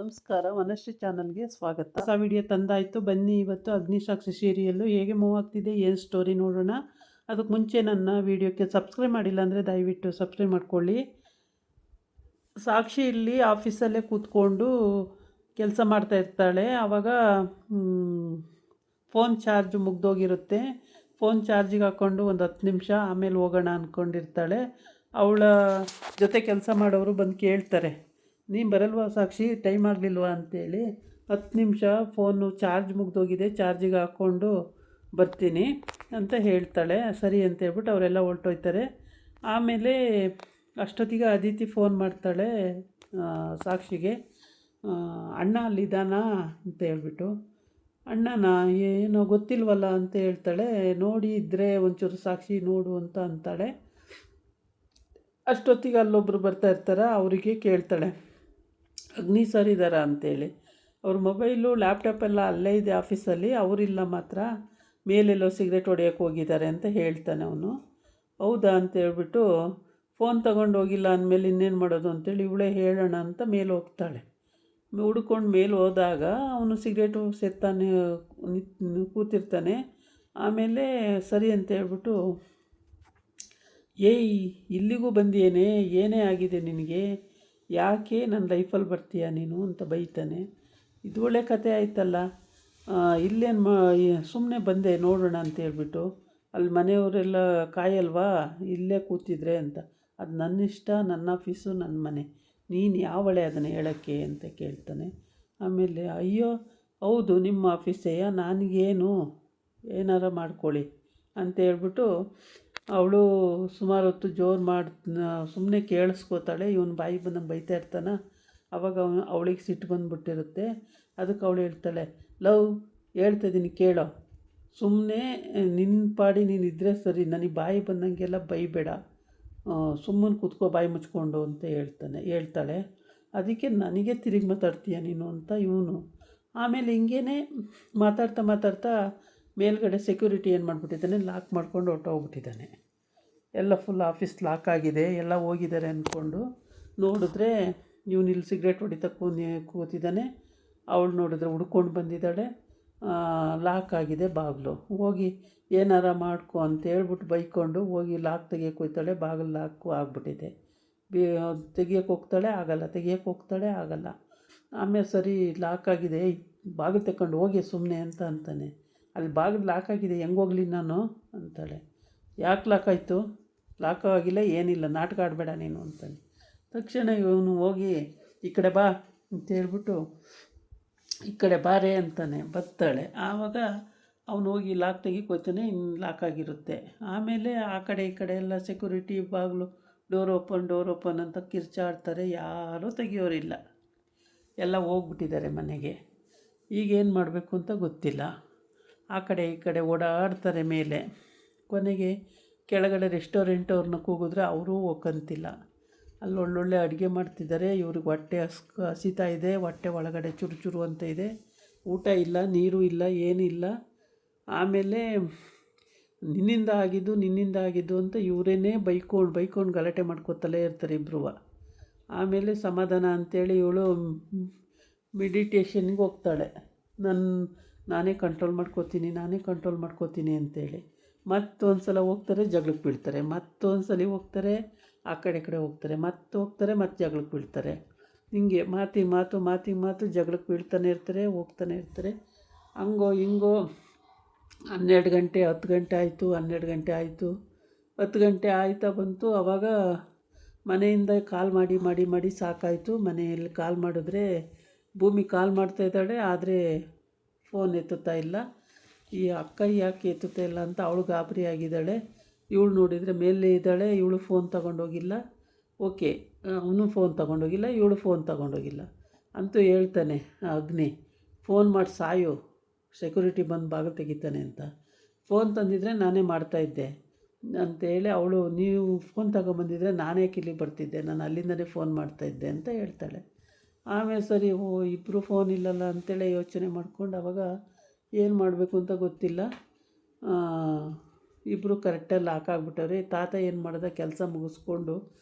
ನಮಸ್ಕಾರ, ವನಶ್ರೀ ಚಾನಲ್ಗೆ ಸ್ವಾಗತ. ಹೊಸ ವಿಡಿಯೋ ತಂದಾಯಿತು. ಬನ್ನಿ ಇವತ್ತು ಅಗ್ನಿಸಾಕ್ಷಿ ಸೀರಿಯಲ್ಲು ಹೇಗೆ ಮೂವ್ ಆಗ್ತಿದೆ, ಏನು ಸ್ಟೋರಿ ನೋಡೋಣ. ಅದಕ್ಕೆ ಮುಂಚೆ ನನ್ನ ವಿಡಿಯೋಕ್ಕೆ ಸಬ್ಸ್ಕ್ರೈಬ್ ಮಾಡಿಲ್ಲ ಅಂದರೆ ದಯವಿಟ್ಟು ಸಬ್ಸ್ಕ್ರೈಬ್ ಮಾಡ್ಕೊಳ್ಳಿ. ಸಾಕ್ಷಿ ಇಲ್ಲಿ ಆಫೀಸಲ್ಲೇ ಕೂತ್ಕೊಂಡು ಕೆಲಸ ಮಾಡ್ತಾ ಇರ್ತಾಳೆ. ಆವಾಗ ಫೋನ್ ಚಾರ್ಜ್ ಮುಗ್ದೋಗಿರುತ್ತೆ. ಫೋನ್ ಚಾರ್ಜಿಗೆ ಹಾಕ್ಕೊಂಡು ಒಂದು 10 ನಿಮಿಷ ಆಮೇಲೆ ಹೋಗೋಣ ಅಂದ್ಕೊಂಡಿರ್ತಾಳೆ. ಅವಳ ಜೊತೆ ಕೆಲಸ ಮಾಡೋರು ಬಂದು ಕೇಳ್ತಾರೆ, ನೀನು ಬರಲ್ವಾ ಸಾಕ್ಷಿ, ಟೈಮ್ ಆಗಲಿಲ್ವಾ ಅಂತೇಳಿ. 10 ನಿಮಿಷ ಫೋನು ಚಾರ್ಜ್ ಮುಗ್ದೋಗಿದೆ, ಚಾರ್ಜಿಗೆ ಹಾಕ್ಕೊಂಡು ಬರ್ತೀನಿ ಅಂತ ಹೇಳ್ತಾಳೆ. ಸರಿ ಅಂತ ಹೇಳ್ಬಿಟ್ಟು ಅವರೆಲ್ಲ ಹೊರಟೋಯ್ತಾರೆ. ಆಮೇಲೆ ಅಷ್ಟೊತ್ತಿಗೆ ಅದಿತಿ ಫೋನ್ ಮಾಡ್ತಾಳೆ ಸಾಕ್ಷಿಗೆ, ಅಣ್ಣ ಅಲ್ಲಿದ್ದಾನಾ ಅಂತ ಹೇಳ್ಬಿಟ್ಟು. ಅಣ್ಣನ ಏನೋ ಗೊತ್ತಿಲ್ವಲ್ಲ ಅಂತ ಹೇಳ್ತಾಳೆ. ನೋಡಿ ಇದ್ದರೆ ಒಂಚೂರು ಸಾಕ್ಷಿ ನೋಡು ಅಂತ ಅಂತಾಳೆ. ಅಷ್ಟೊತ್ತಿಗೆ ಅಲ್ಲೊಬ್ಬರು ಬರ್ತಾ ಇರ್ತಾರೆ. ಅವರಿಗೆ ಕೇಳ್ತಾಳೆ, ಅಗ್ನಿ ಸರ್ ಇದ್ದಾರಾ ಅಂತೇಳಿ. ಅವ್ರ ಮೊಬೈಲು ಲ್ಯಾಪ್ಟಾಪೆಲ್ಲ ಅಲ್ಲೇ ಇದೆ ಆಫೀಸಲ್ಲಿ, ಅವರಿಲ್ಲ ಮಾತ್ರ ಮೇಲೆಲ್ಲೋ ಸಿಗರೇಟ್ ಹೊಡೆಯೋಕ್ಕೆ ಹೋಗಿದ್ದಾರೆ ಅಂತ ಹೇಳ್ತಾನೆ ಅವನು. ಹೌದಾ ಅಂತ ಹೇಳ್ಬಿಟ್ಟು ಫೋನ್ ತೊಗೊಂಡು ಹೋಗಿಲ್ಲ ಅಂದಮೇಲೆ ಇನ್ನೇನು ಮಾಡೋದು ಅಂತೇಳಿ ಇವಳೇ ಹೇಳೋಣ ಅಂತ ಮೇಲೆ ಹೋಗ್ತಾಳೆ. ಹುಡ್ಕೊಂಡು ಮೇಲೆ ಹೋದಾಗ ಅವನು ಸಿಗರೇಟು ಸೇರ್ತಾನೆ ಕೂತಿರ್ತಾನೆ. ಆಮೇಲೆ ಸರಿ ಅಂತ ಹೇಳ್ಬಿಟ್ಟು, ಏಯ್ ಇಲ್ಲಿಗೂ ಬಂದಿಯೇನೆ, ಏನೇ ಆಗಿದೆ ನಿನಗೆ, ಯಾಕೆ ನನ್ನ ಲೈಫಲ್ಲಿ ಬರ್ತೀಯ ನೀನು ಅಂತ ಬೈತಾನೆ. ಇದು ಒಳ್ಳೆ ಕತೆ ಆಯ್ತಲ್ಲ, ಇಲ್ಲೇನು ಸುಮ್ಮನೆ ಬಂದೆ ನೋಡೋಣ ಅಂತ ಹೇಳ್ಬಿಟ್ಟು. ಅಲ್ಲಿ ಮನೆಯವರೆಲ್ಲ ಕಾಯಲ್ವಾ ಇಲ್ಲೇ ಕೂತಿದ್ರೆ ಅಂತ. ಅದು ನನ್ನ ಇಷ್ಟ, ನನ್ನ ಆಫೀಸು, ನನ್ನ ಮನೆ, ನೀನು ಯಾವಳೆ ಅದನ್ನು ಹೇಳೋಕ್ಕೆ ಅಂತ ಕೇಳ್ತಾನೆ. ಆಮೇಲೆ ಅಯ್ಯೋ ಹೌದು ನಿಮ್ಮ ಆಫೀಸೇಯ, ನನಗೇನು ಏನಾರ ಮಾಡ್ಕೊಳ್ಳಿ ಅಂತ ಹೇಳ್ಬಿಟ್ಟು ಅವಳು ಸುಮಾರು ಹೊತ್ತು ಜೋರು ಸುಮ್ಮನೆ ಕೇಳಿಸ್ಕೋತಾಳೆ. ಇವನು ಬಾಯಿ ಬಂದಂಗೆ ಬೈತಾ ಇರ್ತಾನೆ. ಆವಾಗ ಅವಳಿಗೆ ಸಿಟ್ಟು ಬಂದುಬಿಟ್ಟಿರುತ್ತೆ. ಅದಕ್ಕೆ ಅವಳು ಹೇಳ್ತಾಳೆ, ಲವ್ ಹೇಳ್ತಾಯಿದ್ದೀನಿ ಕೇಳೋ, ಸುಮ್ಮನೆ ನಿನ್ನ ಪಾಡಿ ನೀನು ಇದ್ದರೆ ಸರಿ, ನನಗೆ ಬಾಯಿ ಬಂದಂಗೆಲ್ಲ ಬೈಬೇಡ, ಸುಮ್ಮನೆ ಕೂತ್ಕೋ ಬಾಯಿ ಮುಚ್ಕೊಂಡು ಅಂತ ಹೇಳ್ತಾಳೆ. ಅದಕ್ಕೆ ನನಗೆ ತಿರುಗಿ ಮಾತಾಡ್ತೀಯ ನೀನು ಅಂತ ಇವನು. ಆಮೇಲೆ ಹಿಂಗೇ ಮಾತಾಡ್ತಾ ಮೇಲ್ಗಡೆ ಸೆಕ್ಯೂರಿಟಿ ಏನು ಮಾಡಿಬಿಟ್ಟಿದ್ದಾನೆ, ಲಾಕ್ ಮಾಡ್ಕೊಂಡು ಹೊರಟೋಗ್ಬಿಟ್ಟಿದ್ದಾನೆ. ಎಲ್ಲ ಫುಲ್ ಆಫೀಸ್ ಲಾಕ್ ಆಗಿದೆ, ಎಲ್ಲ ಹೋಗಿದ್ದಾರೆ ಅಂದ್ಕೊಂಡು ನೋಡಿದ್ರೆ ಇವನು ಇಲ್ಲಿ ಸಿಗರೇಟ್ ಹೊಡಿತಾ ಕೂತಿದ್ದಾನೆ. ಅವಳು ನೋಡಿದ್ರೆ ಹುಡ್ಕೊಂಡು ಬಂದಿದ್ದಾಳೆ, ಲಾಕ್ ಆಗಿದೆ ಬಾಗಿಲು. ಹೋಗಿ ಏನಾರ ಮಾಡ್ಕೊ ಅಂತ ಹೇಳ್ಬಿಟ್ಟು ಬೈಕೊಂಡು ಹೋಗಿ ಲಾಕ್ ತೆಗಿಯೋಕೆ ಹೋಗ್ತಾಳೆ. ಬಾಗಿಲು ಲಾಕು ಆಗಿಬಿಟ್ಟಿದೆ. ತೆಗಿಯೋಕೆ ಹೋಗ್ತಾಳೆ, ಆಗಲ್ಲ, ತೆಗಿಯೋಕೆ ಹೋಗ್ತಾಳೆ, ಆಗಲ್ಲ. ಆಮೇಲೆ ಸರಿ ಲಾಕ್ ಆಗಿದೆ, ಬಾಗಿಲು ತಗೊಂಡು ಹೋಗಿ ಸುಮ್ಮನೆ ಅಂತ ಅಂತಾನೆ. ಅಲ್ಲಿ ಬಾಗಿಲು ಲಾಕ್ ಆಗಿದೆ, ಹೆಂಗೆ ಹೋಗಲಿ ನಾನು ಅಂತಾಳೆ. ಯಾಕೆ ಲಾಕ್ ಆಯಿತು, ಲಾಕ್ ಆಗಿಲ್ಲ ಏನಿಲ್ಲ, ನಾಟಕ ಆಡಬೇಡ ನೀನು ಅಂತಾನೆ. ತಕ್ಷಣ ಇವನು ಹೋಗಿ ಈ ಕಡೆ ಬಾ ಅಂತ ಹೇಳ್ಬಿಟ್ಟು ಈ ಕಡೆ ಬಾರೆ ಅಂತಾನೆ. ಬರ್ತಾಳೆ. ಆವಾಗ ಅವನು ಹೋಗಿ ಲಾಕ್ ತೆಗಿಕೋತಾನೆ, ಇನ್ನು ಲಾಕ್ ಆಗಿರುತ್ತೆ. ಆಮೇಲೆ ಆ ಕಡೆ ಈ ಕಡೆ ಎಲ್ಲ ಸೆಕ್ಯೂರಿಟಿ ಬಾಗಿಲು ಡೋರ್ ಓಪನ್ ಅಂತ ಕಿರ್ಚಾಡ್ತಾರೆ. ಯಾರೂ ತೆಗಿಯೋರಿಲ್ಲ, ಎಲ್ಲ ಹೋಗ್ಬಿಟ್ಟಿದ್ದಾರೆ ಮನೆಗೆ. ಈಗೇನು ಮಾಡಬೇಕು ಅಂತ ಗೊತ್ತಿಲ್ಲ. ಆ ಕಡೆ ಈ ಕಡೆ ಓಡಾಡ್ತಾರೆ ಮೇಲೆ. ಕೊನೆಗೆ ಕೆಳಗಡೆ ರೆಸ್ಟೋರೆಂಟ್ ಅವ್ರನ್ನ ಕೂಗಿದ್ರೆ ಅವರೂ ಒಕ್ಕಂತಿಲ್ಲ. ಅಲ್ಲಿ ಒಳ್ಳೊಳ್ಳೆ ಅಡುಗೆ ಮಾಡ್ತಿದ್ದಾರೆ. ಇವ್ರಿಗೆ ಹೊಟ್ಟೆ ಹಸಿತಾ ಇದೆ, ಹೊಟ್ಟೆ ಒಳಗಡೆ ಚುರು ಅಂತ ಇದೆ. ಊಟ ಇಲ್ಲ, ನೀರು ಇಲ್ಲ, ಏನಿಲ್ಲ. ಆಮೇಲೆ ನಿನ್ನಿಂದ ಆಗಿದ್ದು ಅಂತ ಇವರೇನೇ ಬೈಕೊಂಡು ಗಲಾಟೆ ಮಾಡ್ಕೊತಲೇ ಇರ್ತಾರೆ ಇಬ್ಬರು. ಆಮೇಲೆ ಸಮಾಧಾನ ಅಂಥೇಳಿ ಇವಳು ಮೆಡಿಟೇಷನ್ಗೆ ಹೋಗ್ತಾಳೆ. ನಾನೇ ಕಂಟ್ರೋಲ್ ಮಾಡ್ಕೋತೀನಿ ಅಂತೇಳಿ. ಮತ್ತೊಂದು ಸಲ ಹೋಗ್ತಾರೆ, ಜಗಳಕ್ಕೆ ಬೀಳ್ತಾರೆ. ಮತ್ತೊಂದು ಸಲ ಹೋಗ್ತಾರೆ, ಆ ಕಡೆ ಹೋಗ್ತಾರೆ, ಮತ್ತೆ ಹೋಗ್ತಾರೆ, ಮತ್ತೆ ಜಗಳಕ್ಕೆ ಬೀಳ್ತಾರೆ. ಹಿಂಗೆ ಮಾತು ಜಗಳಕ್ಕೆ ಬೀಳ್ತಾನೆ ಇರ್ತಾರೆ, ಹೋಗ್ತಾನೆ ಇರ್ತಾರೆ. ಹಂಗೋ ಹಿಂಗೋ 12 ಗಂಟೆ, 10 ಗಂಟೆ ಆಯಿತು, 12 ಗಂಟೆ ಆಯಿತು, 10 ಗಂಟೆ ಆಯ್ತಾ ಬಂತು. ಆವಾಗ ಮನೆಯಿಂದ ಕಾಲ್ ಮಾಡಿ ಸಾಕಾಯಿತು. ಮನೆಯಲ್ಲಿ ಕಾಲ್ ಮಾಡಿದ್ರೆ ಭೂಮಿ ಕಾಲ್ ಮಾಡ್ತಾಯಿದ್ದಾಳೆ, ಆದರೆ ಫೋನ್ ಎತ್ತುತ್ತಾ ಇಲ್ಲ. ಈ ಅಕ್ಕ ಯಾಕೆ ಎತ್ತುತ್ತಾ ಇಲ್ಲ ಅಂತ ಅವಳು ಗಾಬರಿ ಆಗಿದ್ದಾಳೆ. ಇವಳು ನೋಡಿದರೆ ಮೇಲೆ ಇದ್ದಾಳೆ. ಇವಳು ಫೋನ್ ತೊಗೊಂಡೋಗಿಲ್ಲ. ಓಕೆ, ಅವನು ಫೋನ್ ತೊಗೊಂಡೋಗಿಲ್ಲ, ಇವಳು ಫೋನ್ ತೊಗೊಂಡೋಗಿಲ್ಲ ಅಂತೂ ಹೇಳ್ತಾನೆ ಅಗ್ನಿ, ಫೋನ್ ಮಾಡಿ ಸಾಯು, ಸೆಕ್ಯೂರಿಟಿ ಬಂದು ಬಾಗಿಲು ತೆಗಿತಾನೆ ಅಂತ. ಫೋನ್ ತಂದಿದ್ರೆ ನಾನೇ ಮಾಡ್ತಾಯಿದ್ದೆ ಅಂತೇಳಿ ಅವಳು, ನೀವು ಫೋನ್ ತಗೊಂಬಂದಿದ್ರೆ ನಾನೇ ಇಲ್ಲಿಗೆ ಬರ್ತಿದ್ದೆ, ನಾನು ಅಲ್ಲಿಂದಲೇ ಫೋನ್ ಮಾಡ್ತಾಯಿದ್ದೆ ಅಂತ ಹೇಳ್ತಾಳೆ. ಆಮೇಲೆ ಸರಿ ಇಬ್ಬರು ಫೋನ್ ಇಲ್ಲಲ್ಲ ಅಂತೇಳಿ ಯೋಚನೆ ಮಾಡ್ಕೊಂಡು ಅವಾಗ ಏನು ಮಾಡಬೇಕು ಅಂತ ಗೊತ್ತಿಲ್ಲ. ಇಬ್ಬರು ಕರೆಕ್ಟಾಗಿ ಲಾಕ್ ಆಗಿಬಿಟ್ಟವ್ರೆ. ತಾತ ಏನು ಮಾಡ್ದ, ಕೆಲಸ ಮುಗಿಸ್ಕೊಂಡು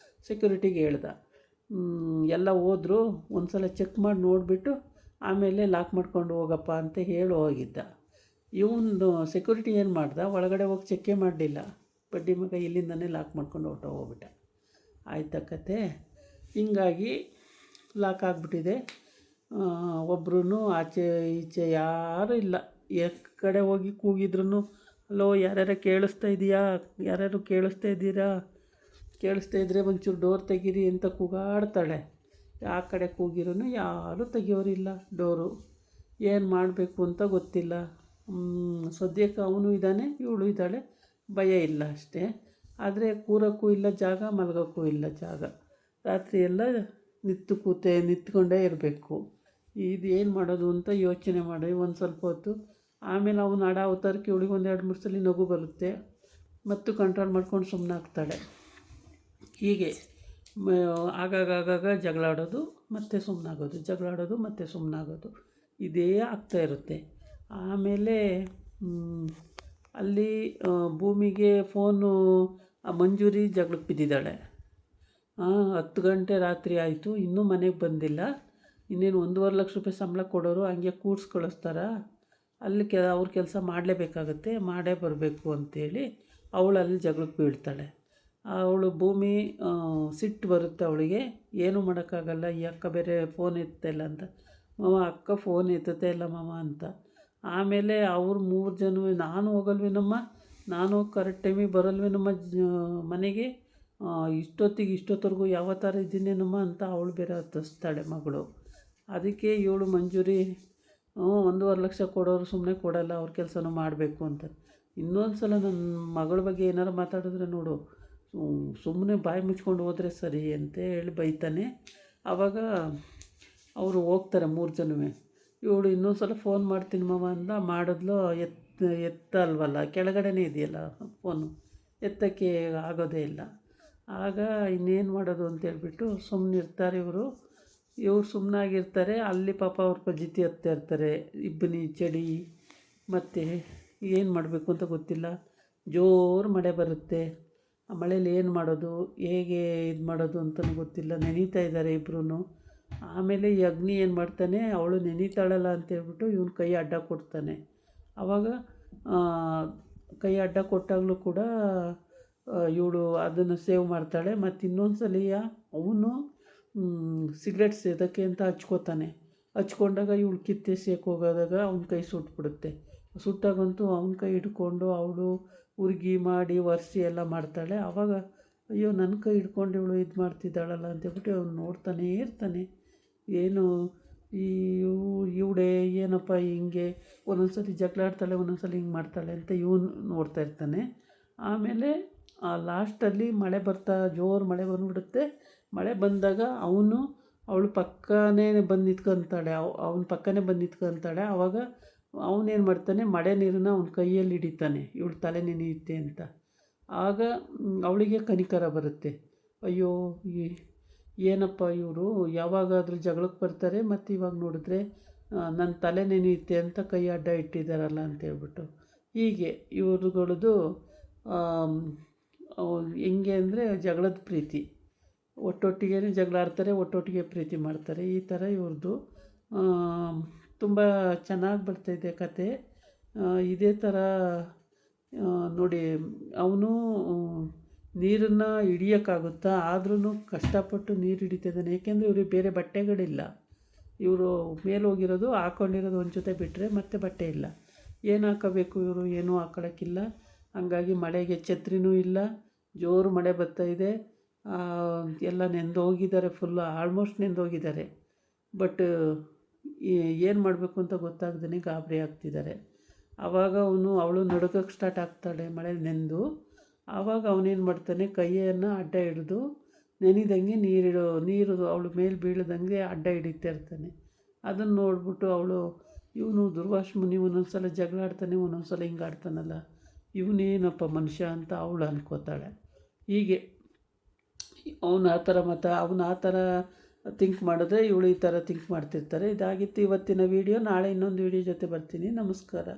ಸೆಕ್ಯೂರಿಟಿಗೆ ಹೇಳ್ದ, ಎಲ್ಲ ಹೋದ್ರು. ಒಂದು ಸಲ ಚೆಕ್ ಮಾಡಿ ನೋಡಿಬಿಟ್ಟು ಆಮೇಲೆ ಲಾಕ್ ಮಾಡ್ಕೊಂಡು ಹೋಗಪ್ಪ ಅಂತ ಹೇಳಿ ಹೋಗಿದ್ದ. ಇವನು ಸೆಕ್ಯೂರಿಟಿ ಏನು ಮಾಡ್ದ, ಒಳಗಡೆ ಹೋಗಿ ಚೆಕ್ಕೇ ಮಾಡಲಿಲ್ಲ. ಬಡ್ಡಿ ಮಗ ಇಲ್ಲಿಂದನೇ ಲಾಕ್ ಮಾಡ್ಕೊಂಡು ಹೋಗ್ಬಿಟ್ಟ. ಆಯ್ತಾ ಕತೆ. ಹಿಂಗಾಗಿ ಲಾಕ್ ಆಗಿಬಿಟ್ಟಿದೆ. ಒಬ್ರೂ ಆಚೆ ಈಚೆ ಯಾರೂ ಇಲ್ಲ. ಕಡೆ ಹೋಗಿ ಕೂಗಿದ್ರೂ ಹಲೋ ಯಾರ್ಯಾರು ಕೇಳಿಸ್ತಾ ಇದೆಯಾ, ಯಾರ್ಯಾರು ಕೇಳಿಸ್ತಾ ಇದ್ದೀರಾ, ಕೇಳಿಸ್ತಾ ಇದ್ದರೆ ಒಂಚೂರು ಡೋರ್ ತೆಗೀರಿ ಅಂತ ಕೂಗಾಡ್ತಾಳೆ. ಆ ಕಡೆ ಕೂಗಿರೂ ಯಾರೂ ತೆಗಿಯೋರಿಲ್ಲ ಡೋರು. ಏನು ಮಾಡಬೇಕು ಅಂತ ಗೊತ್ತಿಲ್ಲ. ಸದ್ಯಕ್ಕೆ ಅವನು ಇದ್ದಾನೆ, ಇವಳು ಇದ್ದಾಳೆ, ಭಯ ಇಲ್ಲ ಅಷ್ಟೇ. ಆದರೆ ಕೂರೋಕ್ಕೂ ಇಲ್ಲ ಜಾಗ, ಮಲಗೋಕ್ಕೂ ಇಲ್ಲ ಜಾಗ. ರಾತ್ರಿ ಎಲ್ಲ ನಿಂತ್ಕೊಂಡೇ ಇರಬೇಕು. ಇದು ಏನು ಮಾಡೋದು ಅಂತ ಯೋಚನೆ ಮಾಡಿ ಒಂದು ಸ್ವಲ್ಪ ಹೊತ್ತು. ಆಮೇಲೆ ಅವನು ಹಡ ಅವತಾರಕ್ಕೆ ಇವಳಿಗೆ ಒಂದು 2-3 ಸಲ ನಗು ಬರುತ್ತೆ. ಮತ್ತು ಕಂಟ್ರೋಲ್ ಮಾಡ್ಕೊಂಡು ಸುಮ್ಮನಾಗ್ತಾಳೆ. ಹೀಗೆ ಆಗಾಗ ಜಗಳಾಡೋದು ಮತ್ತು ಸುಮ್ಮನಾಗೋದು, ಜಗಳಾಡೋದು ಮತ್ತು ಸುಮ್ಮನಾಗೋದು, ಇದೇ ಆಗ್ತಾಯಿರುತ್ತೆ. ಆಮೇಲೆ ಅಲ್ಲಿ ಭೂಮಿಗೆ ಫೋನು ಮಂಜೂರಿ ಜಗಳಕ್ಕೆ ಬಿದ್ದಿದ್ದಾಳೆ. 10 ಗಂಟೆ ರಾತ್ರಿ ಆಯಿತು, ಇನ್ನೂ ಮನೆಗೆ ಬಂದಿಲ್ಲ. ಇನ್ನೇನು 1.5 ಲಕ್ಷ ರೂಪಾಯಿ ಸಂಬಳ ಕೊಡೋರು ಹಂಗೆ ಕೂಡ್ಸಿ ಕಳಿಸ್ತಾರ. ಅಲ್ಲಿ ಅವ್ರ ಕೆಲಸ ಮಾಡಲೇಬೇಕಾಗತ್ತೆ, ಮಾಡೇ ಬರಬೇಕು ಅಂಥೇಳಿ ಅವಳು ಅಲ್ಲಿ ಜಗಳಕ್ಕೆ ಬೀಳ್ತಾಳೆ. ಅವಳು ಭೂಮಿ ಸಿಟ್ಟು ಬರುತ್ತೆ ಅವಳಿಗೆ. ಏನೂ ಮಾಡೋಕ್ಕಾಗಲ್ಲ, ಈ ಅಕ್ಕ ಬೇರೆ ಫೋನ್ ಎತ್ತಲ್ಲ ಅಂತ. ಮಾವ ಅಕ್ಕ ಫೋನ್ ಎತ್ತುತ್ತೆ ಇಲ್ಲ ಮಾವ ಅಂತ. ಆಮೇಲೆ ಅವ್ರು 3 ಜನ ನಾನು ಹೋಗಲ್ವೇನಮ್ಮ, ನಾನು ಕರೆಕ್ಟ್ ಟೈಮಿಗೆ ಬರಲ್ವೇನಮ್ಮ ಮನೆಗೆ, ಇಷ್ಟೊತ್ತವರೆಗೂ ಯಾವ ಥರ ಇದ್ದೀನೇನಮ್ಮ ಅಂತ ಅವಳು ಬೇರೆ ಹತ್ತಿಸ್ತಾಳೆ ಮಗಳು. ಅದಕ್ಕೆ ಇವಳು ಮಂಜೂರಿ 1.5 ಲಕ್ಷ ಕೊಡೋರು ಸುಮ್ಮನೆ ಕೊಡಲ್ಲ, ಅವ್ರ ಕೆಲಸನೂ ಮಾಡಬೇಕು ಅಂತ. ಇನ್ನೊಂದು ಸಲ ನನ್ನ ಮಗಳ ಬಗ್ಗೆ ಏನಾರು ಮಾತಾಡಿದ್ರೆ ನೋಡು, ಸುಮ್ಮನೆ ಬಾಯಿ ಮುಚ್ಕೊಂಡು ಹೋದರೆ ಸರಿ ಅಂತ ಹೇಳಿ ಬೈತಾನೆ. ಆವಾಗ ಅವರು ಹೋಗ್ತಾರೆ 3 ಜನವೇ. ಇವಳು ಇನ್ನೊಂದು ಸಲ ಫೋನ್ ಮಾಡ್ತೀನಿ ಮಾವ ಅಂದ. ಮಾಡಿದ್ಲು, ಎತ್ತಲ್ವಲ್ಲ, ಕೆಳಗಡೆನೇ ಇದೆಯಲ್ಲ ಫೋನು, ಎತ್ತಕ್ಕೆ ಆಗೋದೇ ಇಲ್ಲ. ಆಗ ಇನ್ನೇನು ಮಾಡೋದು ಅಂತೇಳ್ಬಿಟ್ಟು ಸುಮ್ಮನಿರ್ತಾರೆ ಇವರು ಸುಮ್ಮನಾಗಿರ್ತಾರೆ. ಅಲ್ಲಿ ಪಾಪ ಅವ್ರ ಪಜಿತಿ ಹತ್ತಾ ಇರ್ತಾರೆ. ಇಬ್ಬನಿ ಚಳಿ ಮತ್ತು ಏನು ಮಾಡಬೇಕು ಅಂತ ಗೊತ್ತಿಲ್ಲ. ಜೋರು ಮಳೆ ಬರುತ್ತೆ. ಆ ಮಳೇಲಿ ಏನು ಮಾಡೋದು, ಹೇಗೆ ಇದು ಮಾಡೋದು ಅಂತಲೂ ಗೊತ್ತಿಲ್ಲ. ನೆನೀತಾ ಇದ್ದಾರೆ ಇಬ್ಬರೂ. ಆಮೇಲೆ ಈ ಅಗ್ನಿ ಏನು ಮಾಡ್ತಾನೆ, ಅವಳು ನೆನೀತಾಳಲ್ಲ ಅಂತೇಳ್ಬಿಟ್ಟು ಇವನು ಕೈ ಅಡ್ಡ ಕೊಡ್ತಾನೆ. ಆವಾಗ ಕೈ ಅಡ್ಡ ಕೊಟ್ಟಾಗಲೂ ಕೂಡ ಇವಳು ಅದನ್ನು ಸೇವ್ ಮಾಡ್ತಾಳೆ. ಮತ್ತು ಇನ್ನೊಂದು ಸಲ ಅವನು ಸಿಗರೇಟ್ ಸೇದೋಕ್ಕೆ ಅಂತ ಹಚ್ಕೋತಾನೆ. ಹಚ್ಕೊಂಡಾಗ ಇವಳು ಕಿತ್ತೆಸೆಯಕ್ಕೆ ಹೋಗೋದಾಗ ಅವ್ನ ಕೈ ಸುಟ್ಬಿಡುತ್ತೆ. ಸುಟ್ಟಾಗಂತೂ ಅವನ ಕೈ ಹಿಡ್ಕೊಂಡು ಅವಳು ಉರ್ಗಿ ಮಾಡಿ ಒರೆಸಿ ಎಲ್ಲ ಮಾಡ್ತಾಳೆ. ಆವಾಗ ಅಯ್ಯೋ ನನ್ನ ಕೈ ಹಿಡ್ಕೊಂಡು ಇವಳು ಇದು ಮಾಡ್ತಿದ್ದಾಳಲ್ಲ ಅಂತೇಳ್ಬಿಟ್ಟು ಅವ್ನು ನೋಡ್ತಾನೇ ಇರ್ತಾನೆ. ಏನು ಇವಳೇ ಏನಪ್ಪ ಹಿಂಗೆ ಒಂದೊಂದು ಸಲ ಜಗಳ ಆಡ್ತಾಳೆ, ಒಂದೊಂದು ಸಲ ಹಿಂಗೆ ಮಾಡ್ತಾಳೆ ಅಂತ ಇವನು ನೋಡ್ತಾ ಇರ್ತಾನೆ. ಆಮೇಲೆ ಲಾಸ್ಟಲ್ಲಿ ಮಳೆ ಜೋರು ಮಳೆ ಬಂದುಬಿಡುತ್ತೆ. ಮಳೆ ಬಂದಾಗ ಅವಳು ಪಕ್ಕನೇ ಬಂದು ನಿಂತ್ಕೊತಾಳೆ. ಅವನ ಪಕ್ಕನೇ ಬಂದು ನಿಂತ್ಕೊತಾಳೆ. ಆವಾಗ ಅವನೇನು ಮಾಡ್ತಾನೆ, ಮಳೆ ನೀರನ್ನ ಅವನ ಕೈಯಲ್ಲಿ ಹಿಡಿತಾನೆ, ಇವಳು ತಲೆ ನೆನೆಯುತ್ತೆ ಅಂತ. ಆಗ ಅವಳಿಗೆ ಕನಿಕರ ಬರುತ್ತೆ. ಅಯ್ಯೋ ಏನಪ್ಪ ಇವರು ಯಾವಾಗಾದರೂ ಜಗಳಕ್ಕೆ ಬರ್ತಾರೆ, ಮತ್ತು ಇವಾಗ ನೋಡಿದ್ರೆ ನನ್ನ ತಲೆ ನೆನೆಯುತ್ತೆ ಅಂತ ಕೈ ಅಡ್ಡ ಇಟ್ಟಿದ್ದಾರಲ್ಲ ಅಂತೇಳ್ಬಿಟ್ಟು. ಹೀಗೆ ಇವ್ರುಗಳದ್ದು ಹೆಂಗೆ ಅಂದರೆ ಜಗಳದ ಪ್ರೀತಿ. ಒಟ್ಟೊಟ್ಟಿಗೆ ಜಗಳ ಆಡ್ತಾರೆ, ಒಟ್ಟೊಟ್ಟಿಗೆ ಪ್ರೀತಿ ಮಾಡ್ತಾರೆ. ಈ ಥರ ಇವ್ರದ್ದು ತುಂಬ ಚೆನ್ನಾಗಿ ಬರ್ತಾಯಿದೆ ಕತೆ. ಇದೇ ಥರ ನೋಡಿ, ಅವನು ನೀರನ್ನು ಹಿಡಿಯೋಕ್ಕಾಗುತ್ತಾ, ಆದ್ರೂ ಕಷ್ಟಪಟ್ಟು ನೀರು ಹಿಡಿತಿದ್ದಾನೆ. ಏಕೆಂದರೆ ಇವ್ರಿಗೆ ಬೇರೆ ಬಟ್ಟೆಗಳಿಲ್ಲ. ಇವರು ಮೇಲೆ ಹೋಗಿರೋದು ಹಾಕ್ಕೊಂಡಿರೋದು ಒಂದು ಜೊತೆ ಬಿಟ್ಟರೆ ಮತ್ತೆ ಬಟ್ಟೆ ಇಲ್ಲ. ಏನು ಹಾಕೋಬೇಕು ಇವರು, ಏನೂ ಹಾಕೊಳ್ಳೋಕ್ಕಿಲ್ಲ. ಹಂಗಾಗಿ ಮಳೆಗೆ ಛತ್ರಿನೂ ಇಲ್ಲ. ಜೋರು ಮಳೆ ಬರ್ತಾಯಿದೆ. ಎಲ್ಲ ನೆಂದೋಗಿದ್ದಾರೆ, ಫುಲ್ಲು ಆಲ್ಮೋಸ್ಟ್ ನೆಂದೋಗಿದ್ದಾರೆ. ಬಟ್ ಏನು ಮಾಡಬೇಕು ಅಂತ ಗೊತ್ತಾಗ್ದೇ ಗಾಬರಿ ಆಗ್ತಿದ್ದಾರೆ. ಆವಾಗ ಅವಳು ನಡುಗಕ್ಕೆ ಸ್ಟಾರ್ಟ್ ಆಗ್ತಾಳೆ ಮಳೆ ನೆಂದು. ಆವಾಗ ಅವನೇನು ಮಾಡ್ತಾನೆ, ಕೈಯನ್ನು ಅಡ್ಡ ಹಿಡಿದು ನೆನೆದಂಗೆ ನೀರು ಅವಳು ಮೇಲೆ ಬೀಳದಂಗೆ ಅಡ್ಡ ಹಿಡಿತಾ ಇರ್ತಾನೆ. ಅದನ್ನು ನೋಡ್ಬಿಟ್ಟು ಇವನು ದುರ್ವಾಸ ಮುನಿ ಒಂದೊಂದು ಸಲ ಜಗಳ ಆಡ್ತಾನೆ, ಒಂದೊಂದು ಸಲ ಹಿಂಗೆ ಆಡ್ತಾನಲ್ಲ, ಇವನೇನಪ್ಪ ಮನುಷ್ಯ ಅಂತ ಅವಳು ಅನ್ಕೋತಾಳೆ. ಹೀಗೆ ಅವನು ಆ ಥರ ಥಿಂಕ್ ಮಾಡಿದ್ರೆ ಇವಳು ಈ ಥರ ಥಿಂಕ್ ಮಾಡ್ತಿರ್ತಾರೆ. ಇದಾಗಿತ್ತು ಇವತ್ತಿನ ವೀಡಿಯೋ. ನಾಳೆ ಇನ್ನೊಂದು ವೀಡಿಯೋ ಜೊತೆ ಬರ್ತೀನಿ. ನಮಸ್ಕಾರ.